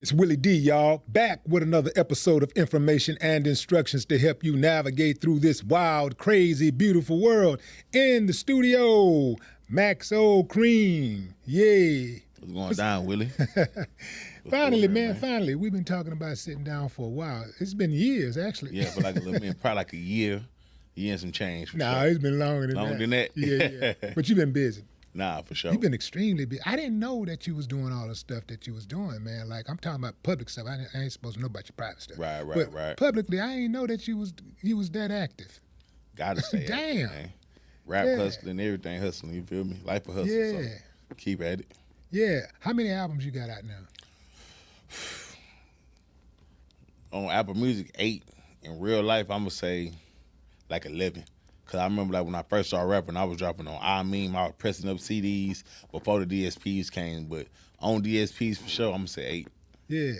It's Willie D, y'all, back with another episode of information and instructions to help you navigate through this wild, crazy, beautiful world. In the studio, Maxo Kream. Yay. What's going down, Willie? Finally, man, finally. We've been talking about sitting down for a while. It's been years, actually. Yeah, but like a little bit, probably like a year and some change. Nah, it's been longer than that. Longer than that? Yeah. But you've been busy. Nah, for sure. You've been extremely busy. I didn't know that you was doing all the stuff that you was doing, man. Like, I'm talking about public stuff. I ain't supposed to know about your private stuff. Right. Publicly, I ain't know that you was that active. Gotta stay Damn. active, man. Rap hustling, everything hustling, you feel me? Life of hustle. Yeah. So keep at it. Yeah. How many albums you got out now? On Apple Music, 8. In real life, I'm going to say like 11. Because I remember like when I first started rapping, I was dropping on I was pressing up CDs before the DSPs came. But on DSPs, for sure, I'm going to say 8. Yeah.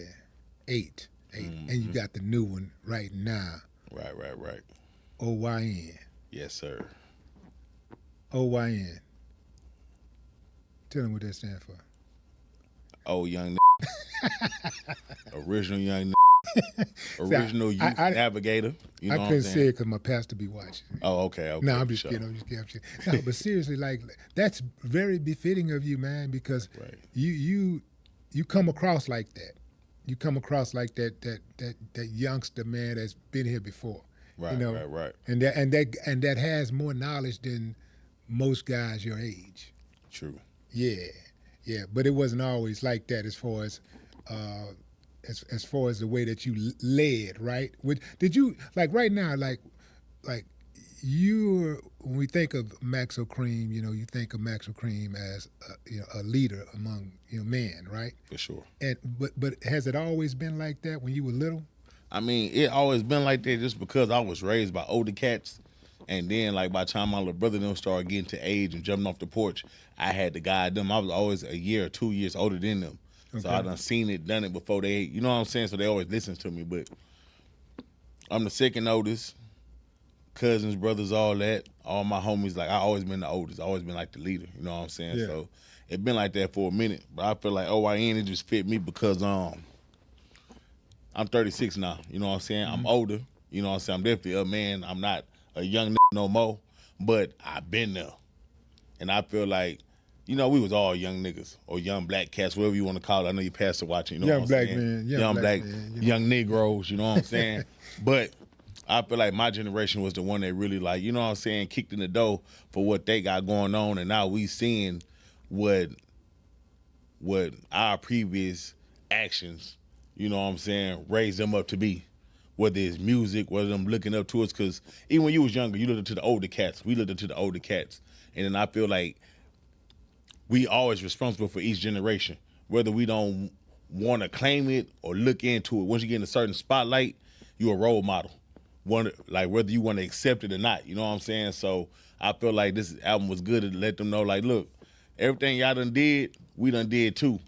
8. Mm-hmm. And you got the new one right now. Right. OYN. Yes, sir. OYN. Tell them what that stands for. Oh, young original young original Youth Navigator. You know I couldn't say it because my pastor be watching. Oh, okay. No, I'm just kidding. No, but seriously, like, that's very befitting of you, man, because you come across like that. You come across like that youngster, man, that's been here before. Right, you know? right. And that has more knowledge than most guys your age. True. Yeah, but it wasn't always like that as far as the way that you led, right? Did you, like, right now, like when we think of Maxo Kream, you think of Maxo Kream as a leader among men, right? For sure. But has it always been like that when you were little? I mean, it always been like that just because I was raised by older cats. And then, like, by the time my little brother and them started getting to age and jumping off the porch, I had to guide them. I was always a year or 2 years older than them. Okay. So I done seen it, done it before they, you know what I'm saying? So they always listen to me. But I'm the second oldest, cousins, brothers, all that. All my homies, like, I always been the oldest. I always been, like, the leader, you know what I'm saying? Yeah. So it been like that for a minute. But I feel like OYN, it just fit me because I'm 36 now, you know what I'm saying? Mm-hmm. I'm older, you know what I'm saying? I'm definitely a man. I'm not a young no more, but I've been there. And I feel like, we was all young niggas or young black cats, whatever you want to call it. I know your pastor watching, you know young what I'm black saying? Man, young black man, young Negroes, you know what I'm saying? But I feel like my generation was the one that really, like, you know what I'm saying, kicked in the door for what they got going on, and now we seeing what our previous actions, you know what I'm saying, raised them up to be. Whether it's music, whether them looking up to us, because even when you was younger, you looked up to the older cats. We looked up to the older cats. And then I feel like we always responsible for each generation, whether we don't want to claim it or look into it. Once you get in a certain spotlight, you're a role model. Whether you want to accept it or not, you know what I'm saying? So I feel like this album was good to let them know, like, look, everything y'all done did, we done did too.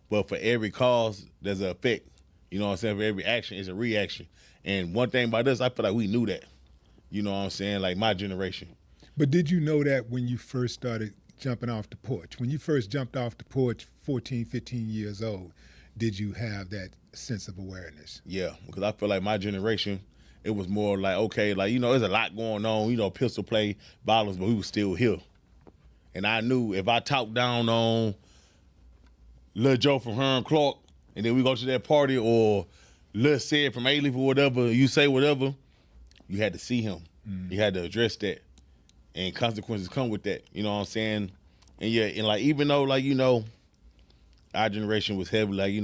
But for every cause, there's an effect. You know what I'm saying? For every action is a reaction. And one thing about us, I feel like we knew that. You know what I'm saying? Like my generation. But did you know that when you first started jumping off the porch? When you first jumped off the porch, 14, 15 years old, did you have that sense of awareness? Yeah, because I feel like my generation, it was more like, okay, like, there's a lot going on, pistol play, violence, but we was still here. And I knew if I talked down on Lil Joe from Herm Clark, and then we go to that party, or Lil Sid from A-Leaf or whatever, you say whatever, you had to see him. Mm. You had to address that. And consequences come with that. You know what I'm saying? And yeah, and like, even though, like, our generation was heavy, like,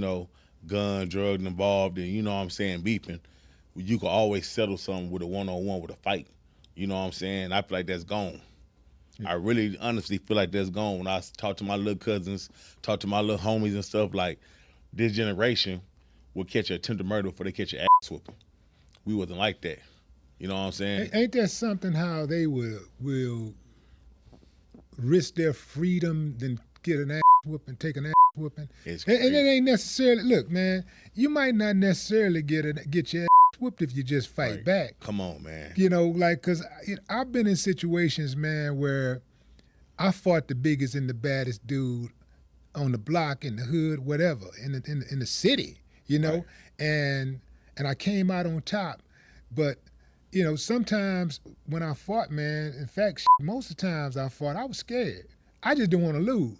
gun, drugs involved, and, you know what I'm saying, beefing, you could always settle something with a one-on-one, with a fight. You know what I'm saying? I feel like that's gone. Yeah. I really honestly feel like that's gone. When I talk to my little cousins, talk to my little homies and stuff, like, this generation will catch an attempted murder before they catch an ass whooping. We wasn't like that. You know what I'm saying? Ain't that something how they will risk their freedom than get an ass whooping, take an ass whooping? And it ain't necessarily, look, man, you might not necessarily get your ass whooped if you just fight back. Come on, man. Because I've been in situations, man, where I fought the biggest and the baddest dude on the block, in the hood, whatever, in the city. you know, and I came out on top. But, you know, sometimes when I fought, man, in fact, most of the times I fought, I was scared. I just didn't want to lose.